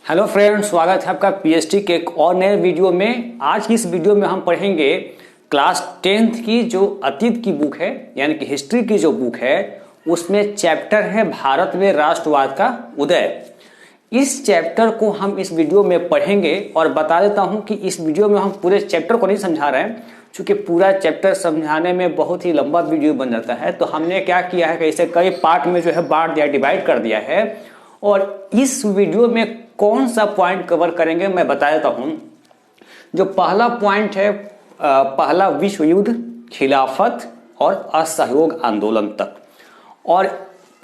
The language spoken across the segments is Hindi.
हेलो फ्रेंड्स, स्वागत है आपका पीएचडी के एक और नए वीडियो में। आज की इस वीडियो में हम पढ़ेंगे क्लास 10th की जो अतीत की बुक है, यानी कि हिस्ट्री की जो बुक है, उसमें चैप्टर है भारत में राष्ट्रवाद का उदय। इस चैप्टर को हम इस वीडियो में पढ़ेंगे और बता देता हूं कि इस वीडियो में हम पूरे चैप्टर को नहीं समझा रहे हैं, क्योंकि पूरा चैप्टर समझाने में बहुत ही लंबा वीडियो बन जाता है। तो हमने क्या किया है कि इसे कई पार्ट में जो है बांट दिया, डिवाइड कर दिया है। और इस वीडियो में कौन सा पॉइंट कवर करेंगे मैं बता देता हूं। जो पहला पॉइंट है, पहला विश्व युद्ध, खिलाफत और असहयोग आंदोलन तक, और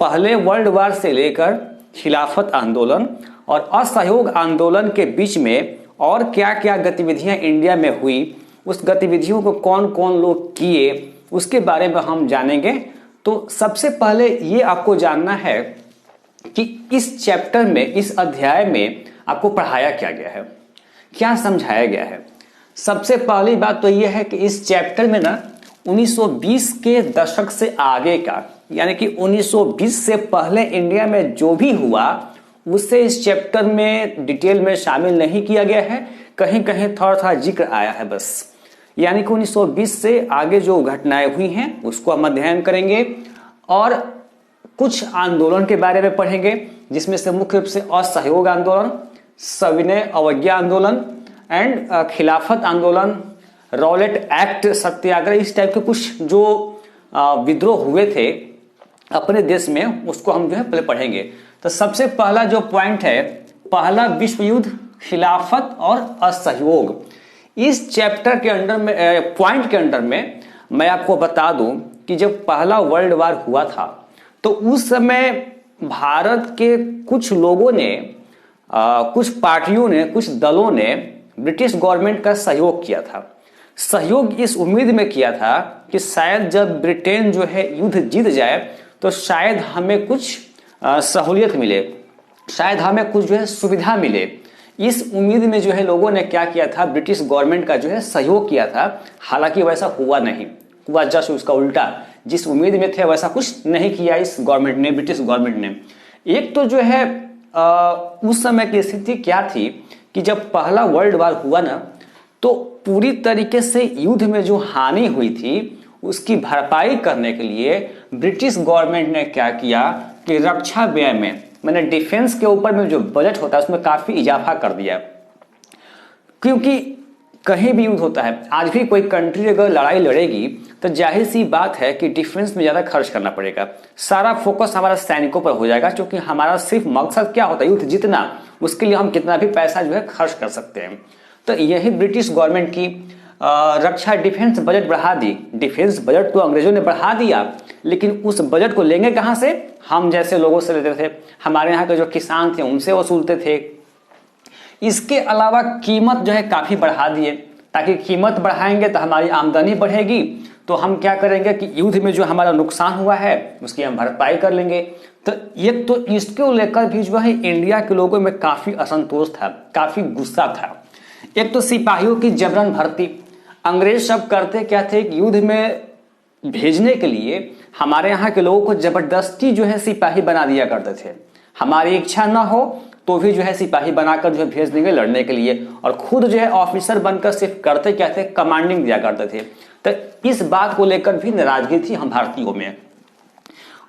पहले वर्ल्ड वार से लेकर खिलाफत आंदोलन और असहयोग आंदोलन के बीच में और क्या क्या गतिविधियां इंडिया में हुई, उस गतिविधियों को कौन कौन लोग किए, उसके बारे में हम जानेंगे। तो सबसे पहले ये आपको जानना है कि इस चैप्टर में, इस अध्याय में आपको पढ़ाया क्या गया है, क्या समझाया गया है। सबसे पहली बात तो यह है कि इस चैप्टर में ना 1920 के दशक से आगे का, यानी कि 1920 से पहले इंडिया में जो भी हुआ उसे इस चैप्टर में डिटेल में शामिल नहीं किया गया है। कहीं कहीं थोड़ा थोड़ा जिक्र आया है बस। यानी कि 1920 से आगे जो घटनाएं हुई हैं उसको हम अध्ययन करेंगे और कुछ आंदोलन के बारे में पढ़ेंगे, जिसमें से मुख्य रूप से असहयोग आंदोलन, सविनय अवज्ञा आंदोलन एंड खिलाफत आंदोलन, रॉलेट एक्ट सत्याग्रह, इस टाइप के कुछ जो विद्रोह हुए थे अपने देश में, उसको हम जो है पहले पढ़ेंगे। तो सबसे पहला जो पॉइंट है, पहला विश्व युद्ध, खिलाफत और असहयोग। इस चैप्टर के अंडर में, पॉइंट के अंडर में मैं आपको बता दूं कि जब पहला वर्ल्ड वार हुआ था तो उस समय भारत के कुछ लोगों ने, कुछ पार्टियों ने, कुछ दलों ने ब्रिटिश गवर्नमेंट का सहयोग किया था। सहयोग इस उम्मीद में किया था कि शायद जब ब्रिटेन जो है युद्ध जीत जाए तो शायद हमें कुछ सहूलियत मिले, शायद हमें कुछ जो है सुविधा मिले। इस उम्मीद में जो है लोगों ने क्या किया था, ब्रिटिश गवर्नमेंट का जो है सहयोग किया था। हालांकि वैसा हुआ नहीं, हुआ जस्ट उसका उल्टा। जिस उम्मीद में थे वैसा कुछ नहीं किया इस गवर्नमेंट ने, ब्रिटिश गवर्नमेंट ने। एक तो जो है उस समय की स्थिति क्या थी कि जब पहला वर्ल्ड वार हुआ ना, तो पूरी तरीके से युद्ध में जो हानि हुई थी उसकी भरपाई करने के लिए ब्रिटिश गवर्नमेंट ने क्या किया कि रक्षा व्यय में, मैंने डिफेंस के ऊपर में जो बजट होता है उसमें काफी इजाफा कर दिया। क्योंकि कहीं भी युद्ध होता है, आज भी कोई कंट्री अगर लड़ाई लड़ेगी तो जाहिर सी बात है कि डिफेंस में ज्यादा खर्च करना पड़ेगा। सारा फोकस हमारा सैनिकों पर हो जाएगा, क्योंकि हमारा सिर्फ मकसद क्या होता है, युद्ध जीतना। उसके लिए हम कितना भी पैसा जो है खर्च कर सकते हैं। तो यही ब्रिटिश गवर्नमेंट की रक्षा डिफेंस बजट बढ़ा दी। डिफेंस बजट तो अंग्रेजों ने बढ़ा दिया, लेकिन उस बजट को लेंगे कहां से? हम जैसे लोगों से लेते थे, हमारे यहाँ के जो किसान थे उनसे वसूलते थे। इसके अलावा कीमत जो है काफी बढ़ा दिए, ताकि कीमत बढ़ाएंगे तो हमारी आमदनी बढ़ेगी, तो हम क्या करेंगे कि युद्ध में जो हमारा नुकसान हुआ है उसकी हम भरपाई कर लेंगे। तो ये तो इसको लेकर भी जो है इंडिया के लोगों में काफी असंतोष था, काफी गुस्सा था। एक तो सिपाहियों की जबरन भर्ती। अंग्रेज सब करते क्या थे कि युद्ध में भेजने के लिए हमारे यहाँ के लोगों को जबरदस्ती जो है सिपाही बना दिया करते थे। हमारी इच्छा ना हो तो भी जो है सिपाही बनाकर जो है भेज देंगे लड़ने के लिए, और खुद जो है ऑफिसर बनकर सिर्फ करते क्या थे, कमांडिंग दिया करते थे। तो इस बात को लेकर भी नाराजगी थी हम भारतीयों में।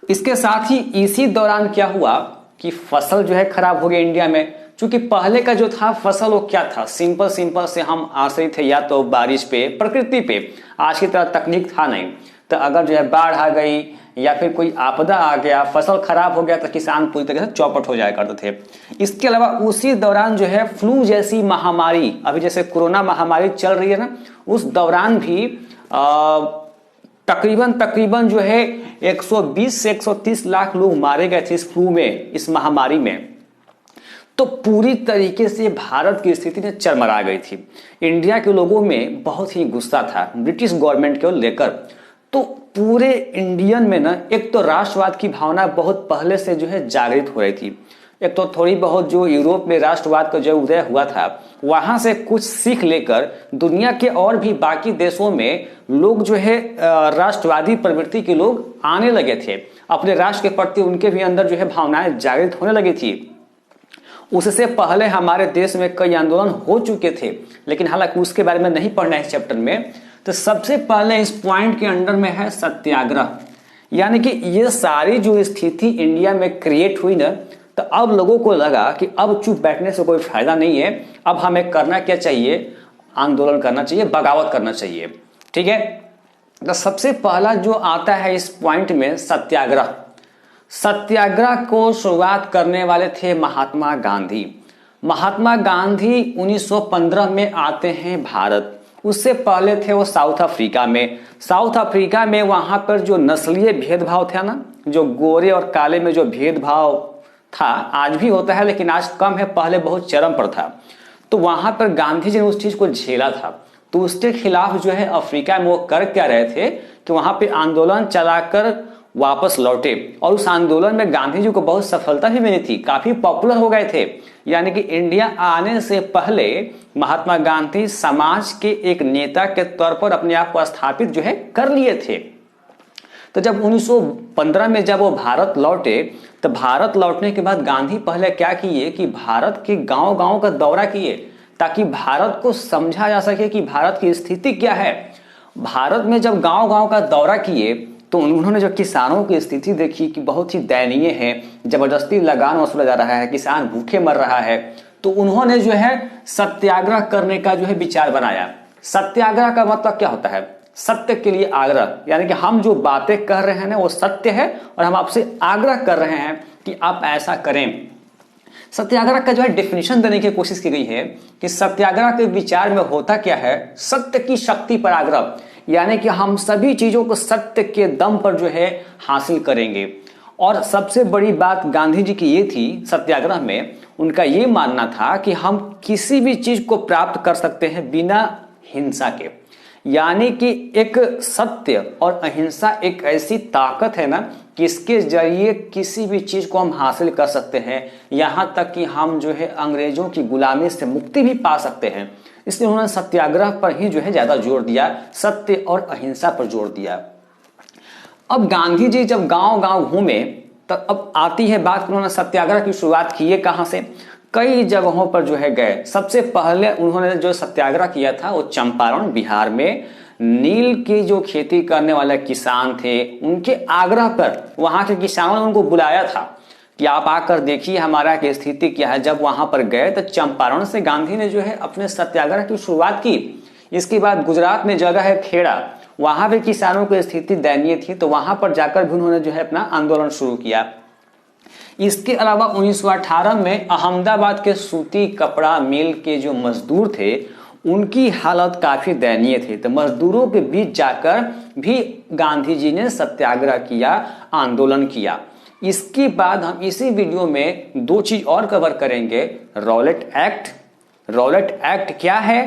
इसके साथ ही इसी दौरान क्या हुआ कि फसल जो है खराब हो गई इंडिया में। क्योंकि पहले का जो था फसल, वो क्या था, सिंपल से हम आश्रित थे या तो बारिश पे, प्रकृति पे। आज की तरह तकनीक था नहीं। तो अगर जो है बाढ़ आ गई या फिर कोई आपदा आ गया, फसल खराब हो गया, तो किसान पूरी तरह से चौपट हो जाया करते थे। इसके अलावा उसी दौरान जो है फ्लू जैसी महामारी, अभी जैसे कोरोना महामारी चल रही है ना, उस दौरान भी तकरीबन जो है 120 से 130 लाख लोग मारे गए थे इस फ्लू में, इस महामारी में। तो पूरी तरीके से भारत की स्थिति ने चरमरा गई थी। इंडिया के लोगों में बहुत ही गुस्सा था ब्रिटिश गवर्नमेंट को लेकर। तो पूरे इंडियन में ना एक तो राष्ट्रवाद की भावना बहुत पहले से जो है जागृत हो रही थी। एक तो थोड़ी बहुत जो यूरोप में राष्ट्रवाद का जो उदय हुआ था, वहां से कुछ सीख लेकर दुनिया के और भी बाकी देशों में लोग जो है राष्ट्रवादी प्रवृत्ति के लोग आने लगे थे। अपने राष्ट्र के प्रति उनके भी अंदर जो है भावनाएं जागृत होने लगी थी। उससे पहले हमारे देश में कई आंदोलन हो चुके थे, लेकिन हालांकि उसके बारे में नहीं पढ़ना है इस चैप्टर में। तो सबसे पहले इस पॉइंट के अंडर में है सत्याग्रह, यानी कि ये सारी जो स्थिति इंडिया में क्रिएट हुई ना, तो अब लोगों को लगा कि अब चुप बैठने से कोई फायदा नहीं है, अब हमें करना क्या चाहिए, आंदोलन करना चाहिए, बगावत करना चाहिए। ठीक है, तो सबसे पहला जो आता है इस पॉइंट में सत्याग्रह। सत्याग्रह को शुरुआत करने वाले थे महात्मा गांधी। महात्मा गांधी 1915 में आते हैं भारत। उससे पहले थे वो साउथ अफ्रीका में। साउथ अफ्रीका में वहां पर जो नस्लीय भेदभाव था ना, जो गोरे और काले में जो भेदभाव था, आज भी होता है लेकिन आज कम है, पहले बहुत चरम पर था। तो वहां पर गांधी जी ने उस चीज को झेला था, तो उसके खिलाफ जो है अफ्रीका में वो कर क्या रहे थे कि वहां पे आंदोलन चलाकर वापस लौटे, और उस आंदोलन में गांधी जी को बहुत सफलता भी मिली थी, काफी पॉपुलर हो गए थे। यानी कि इंडिया आने से पहले महात्मा गांधी समाज के एक नेता के तौर पर अपने आप को स्थापित जो है कर लिए थे। तो जब 1915 में जब वो भारत लौटे, तो भारत लौटने के बाद गांधी पहले क्या किए कि भारत के गांव-गांव का दौरा किए, ताकि भारत को समझा जा सके कि भारत की स्थिति क्या है। भारत में जब गांव-गांव का दौरा किए तो उन्होंने जो किसानों की स्थिति देखी कि बहुत ही दयनीय है, जबरदस्ती लगान वसूला जा रहा है, किसान भूखे मर रहा है, तो उन्होंने जो है सत्याग्रह करने का जो है विचार बनाया। सत्याग्रह का मतलब क्या होता है, सत्य के लिए आग्रह, यानी कि हम जो बातें कह रहे हैं ना वो सत्य है और हम आपसे आग्रह कर रहे हैं कि आप ऐसा करें। सत्याग्रह का जो है डेफिनेशन देने की कोशिश की गई है कि सत्याग्रह के विचार में होता क्या है, सत्य की शक्ति पर आग्रह, यानी कि हम सभी चीजों को सत्य के दम पर जो है हासिल करेंगे। और सबसे बड़ी बात गांधी जी की ये थी सत्याग्रह में, उनका ये मानना था कि हम किसी भी चीज को प्राप्त कर सकते हैं बिना हिंसा के, यानी कि एक सत्य और अहिंसा एक ऐसी ताकत है ना कि इसके जरिए किसी भी चीज को हम हासिल कर सकते हैं, यहां तक कि हम जो है अंग्रेजों की गुलामी से मुक्ति भी पा सकते हैं। इसलिए उन्होंने सत्याग्रह पर ही जो है ज्यादा जोर दिया, सत्य और अहिंसा पर जोर दिया। अब गांधी जी जब गांव-गांव घूमे, तब अब आती है बात, उन्होंने सत्याग्रह की शुरुआत की है कहां से, कई जगहों पर जो है गए। सबसे पहले उन्होंने जो सत्याग्रह किया था वो चंपारण बिहार में नील की जो खेती करने वाले किसान थे, उनके आग्रह पर वहां के किसानों ने उनको बुलाया था कि आप आकर देखिए हमारा की स्थिति क्या है। जब वहां पर गए तो चंपारण से गांधी ने जो है अपने सत्याग्रह की शुरुआत की। इसके बाद गुजरात में जगह है खेड़ा, वहां भी किसानों की स्थिति दयनीय थी, तो वहां पर जाकर भी उन्होंने जो है अपना आंदोलन शुरू किया। इसके अलावा 1918 में अहमदाबाद के सूती कपड़ा मिल के जो मजदूर थे उनकी हालत काफी दयनीय थी, तो मजदूरों के बीच जाकर भी गांधी जी ने सत्याग्रह किया, आंदोलन किया। इसके बाद हम इसी वीडियो में दो चीज और कवर करेंगे, रॉलेट एक्ट। रॉलेट एक्ट क्या है,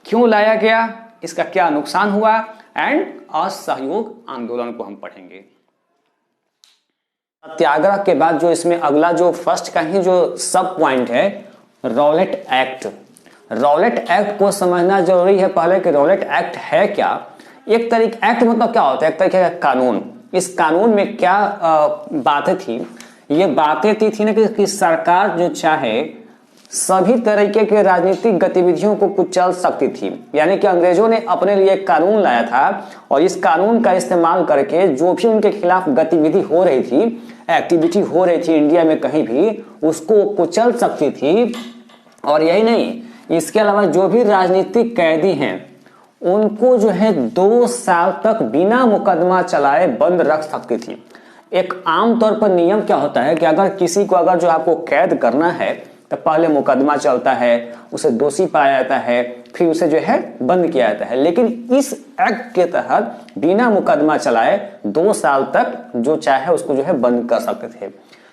क्यों लाया गया, इसका क्या नुकसान हुआ, एंड असहयोग आंदोलन को हम पढ़ेंगे। सत्याग्रह के बाद जो इसमें अगला जो फर्स्ट का ही जो सब पॉइंट है, रॉलेट एक्ट। रॉलेट एक्ट को समझना जरूरी है पहले कि रॉलेट एक्ट है क्या। एक तरीके एक्ट मतलब क्या होता है, एक तरीके का कानून। इस कानून में क्या बातें थी, ये बातें थी ना कि सरकार जो चाहे सभी तरीके के राजनीतिक गतिविधियों को कुचल सकती थी। यानी कि अंग्रेजों ने अपने लिए एक कानून लाया था और इस कानून का इस्तेमाल करके जो भी उनके खिलाफ गतिविधि हो रही थी, एक्टिविटी हो रही थी इंडिया में कहीं भी, उसको कुचल सकती थी। और यही नहीं, इसके अलावा जो भी राजनीतिक कैदी हैं उनको जो है 2 साल तक बिना मुकदमा चलाए बंद रख सकती थी। एक आम तौर पर नियम क्या होता है कि अगर किसी को अगर जो आपको कैद करना है तो पहले मुकदमा चलता है, उसे दोषी पाया जाता है, फिर उसे जो है बंद किया जाता है। लेकिन इस एक्ट के तहत बिना मुकदमा चलाए 2 साल तक जो चाहे उसको जो है बंद कर सकते थे।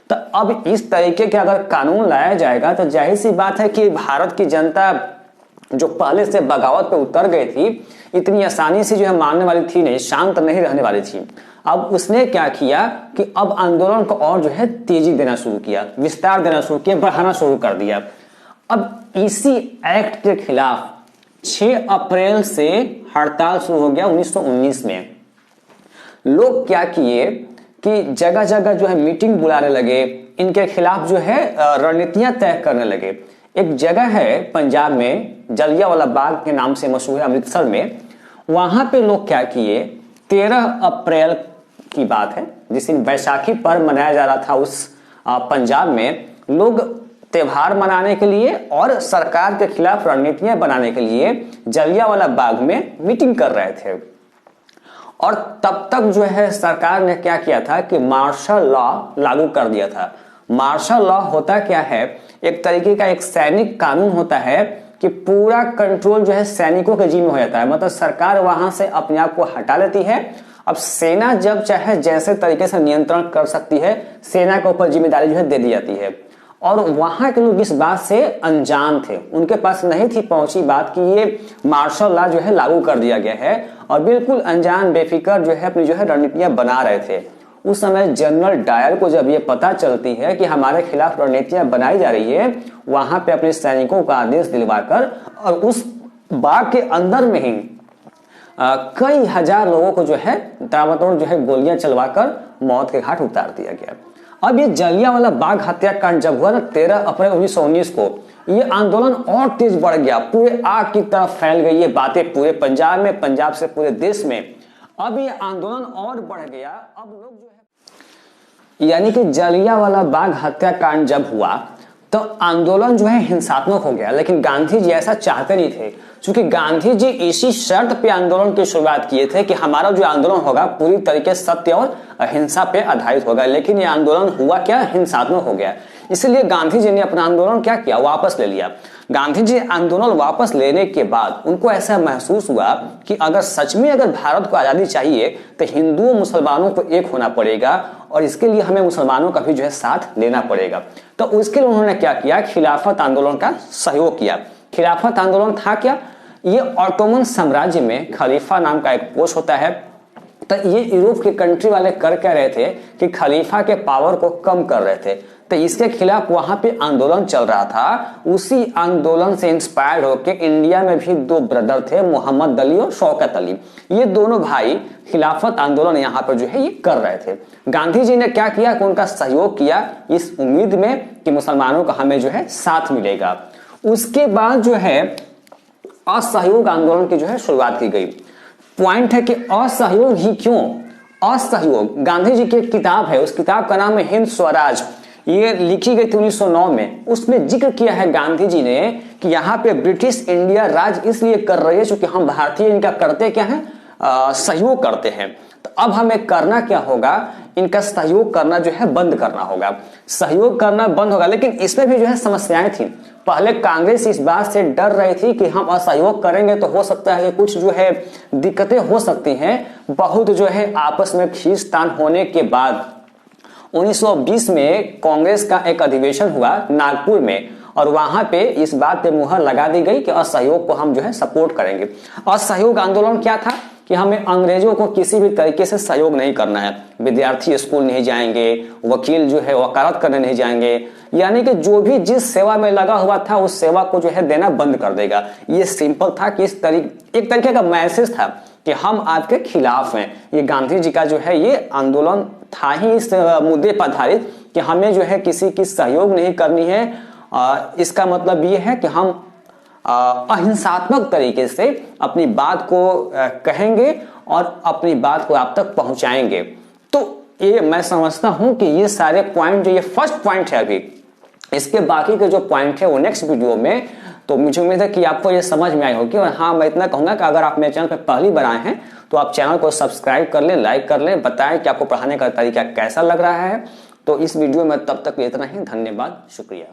तो अब इस तरीके के अगर कानून लाया जाएगा तो जाहिर सी बात है कि भारत की जनता जो पहले से बगावत पे उतर गई थी, इतनी आसानी से जो है मानने वाली थी नहीं, शांत नहीं रहने वाली थी। अब उसने क्या किया कि अब आंदोलन को और जो है तेजी देना शुरू किया, विस्तार देना शुरू किया, बढ़ाना शुरू कर दिया। अब इसी एक्ट के खिलाफ 6 अप्रैल से हड़ताल शुरू हो गया 1919 में। लोग क्या किए कि जगह जगह जो है मीटिंग बुलाने लगे, इनके खिलाफ जो है रणनीतियां तय करने लगे। एक जगह है पंजाब में, जलियांवाला बाग के नाम से मशहूर है, अमृतसर में। वहां पे लोग क्या किए, 13 अप्रैल की बात है, जिस दिन बैसाखी पर्व मनाया जा रहा था उस पंजाब में, लोग त्योहार मनाने के लिए और सरकार के खिलाफ रणनीतियां बनाने के लिए जलियांवाला बाग में मीटिंग कर रहे थे। और तब तक जो है सरकार ने क्या किया था कि मार्शल लॉ लागू कर दिया था। मार्शल लॉ होता क्या है, एक तरीके का एक सैनिक कानून होता है कि पूरा कंट्रोल जो है सैनिकों के जिम्मे हो जाता है, मतलब सरकार वहां से अपने आप को हटा लेती है। अब सेना जब चाहे जैसे तरीके से नियंत्रण कर सकती है, सेना के ऊपर जिम्मेदारी जो है दे दी जाती है। और वहां के लोग इस बात से अनजान थे, उनके पास नहीं थी पहुंची बात कि ये मार्शल लॉ जो है लागू कर दिया गया है, और बिल्कुल अनजान बेफिक्र जो है अपनी जो है रणनीतियां बना रहे थे। उस समय जनरल डायर को जब ये पता चलती है कि हमारे खिलाफ रणनीतियां बनाई जा रही है, वहां पे अपने सैनिकों का आदेश दिलवाकर और उस बाग के अंदर में ही कई हजार लोगों को जो है ताबड़तोड़ जो है गोलियां चलवाकर मौत के घाट उतार दिया गया। अब ये जलियांवाला बाग हत्याकांड जब हुआ ना 13 अप्रैल 1919 को, ये आंदोलन और तेज बढ़ गया, पूरे आग की तरफ फैल गई ये बातें पूरे पंजाब में, पंजाब से पूरे देश में। अब ये आंदोलन और बढ़ गया। अब लोग जो है, यानी कि जलियांवाला बाग हत्याकांड जब हुआ तो आंदोलन जो है हिंसात्मक हो गया, लेकिन गांधी जी ऐसा चाहते नहीं थे, क्योंकि गांधी जी इसी शर्त पे आंदोलन की शुरुआत किए थे कि हमारा जो आंदोलन होगा पूरी तरीके से सत्य और अहिंसा पे आधारित होगा। लेकिन ये आंदोलन हुआ क्या, हिंसात्मक हो गया। इसलिए गांधी जी ने अपना आंदोलन क्या किया, वापस ले लिया। गांधी जी आंदोलन वापस लेने के बाद उनको ऐसा महसूस हुआ कि अगर सच में अगर भारत को आजादी चाहिए तो हिंदुओं मुसलमानों को एक होना पड़ेगा, और इसके लिए हमें मुसलमानों का भी जो है साथ लेना पड़ेगा। तो उसके लिए उन्होंने क्या किया, खिलाफत आंदोलन का सहयोग किया। खिलाफत आंदोलन था क्या, ये ऑटोमन साम्राज्य में खलीफा नाम का एक पोस्ट होता है। तो ये यूरोप के कंट्री वाले कर क्या रहे थे कि खलीफा के पावर को कम कर रहे थे, तो इसके खिलाफ वहां पे आंदोलन चल रहा था। उसी आंदोलन से इंस्पायर होकर इंडिया में भी दो ब्रदर थे, मोहम्मद अली और शौकत अली। ये दोनों भाई खिलाफत आंदोलन यहाँ पर जो है ये कर रहे थे। गांधी जी ने क्या किया कि उनका सहयोग किया, इस उम्मीद में कि मुसलमानों का हमें जो है साथ मिलेगा। उसके बाद जो है असहयोग आंदोलन की जो है शुरुआत की गई। पॉइंट है कि असहयोग ही क्यों, असहयोग, गांधी जी की एक किताब है, उस किताब का नाम है हिंद स्वराज, ये लिखी गई थी 1909 में। उसमें जिक्र किया है गांधी जी ने कि यहाँ पे ब्रिटिश इंडिया राज इसलिए कर रही है क्योंकि हम भारतीय इनका करते क्या है, सहयोग करते हैं। तो अब हमें करना क्या होगा, इनका सहयोग करना जो है बंद करना होगा, सहयोग करना बंद होगा। लेकिन इसमें भी जो है समस्याएं थी। पहले कांग्रेस इस बात से डर रही थी कि हम असहयोग करेंगे तो हो सकता है कि कुछ जो है दिक्कतें हो सकती हैं। बहुत जो है आपस में खींचतान होने के बाद 1920 में कांग्रेस का एक अधिवेशन हुआ नागपुर में, और वहां पे इस बात पे मुहर लगा दी गई कि असहयोग को हम जो है सपोर्ट करेंगे। असहयोग आंदोलन क्या था कि हमें अंग्रेजों को किसी भी तरीके से सहयोग नहीं करना है। विद्यार्थी स्कूल नहीं जाएंगे, वकील जो है वकालत करने नहीं जाएंगे, यानी कि जो भी जिस सेवा में लगा हुआ था उस सेवा को जो है देना बंद कर देगा। ये सिंपल था कि एक तरीके का मैसेज था कि हम आपके खिलाफ हैं। ये गांधी जी का जो है ये आंदोलन था ही इस मुद्दे पर आधारित कि हमें जो है किसी की सहयोग नहीं करनी है। इसका मतलब ये है कि हम अहिंसात्मक तरीके से अपनी बात को कहेंगे और अपनी बात को आप तक पहुंचाएंगे। तो ये मैं समझता हूं कि ये सारे पॉइंट जो ये फर्स्ट पॉइंट है, अभी इसके बाकी के जो पॉइंट है वो नेक्स्ट वीडियो में। तो मुझे उम्मीद है कि आपको ये समझ में आई होगी। और हाँ, मैं इतना कहूंगा कि अगर आप मेरे चैनल पर पहली बार आए हैं तो आप चैनल को सब्सक्राइब कर लें, लाइक कर लें, बताएं कि आपको पढ़ाने का तरीका कैसा लग रहा है। तो इस वीडियो में तब तक इतना ही, धन्यवाद, शुक्रिया।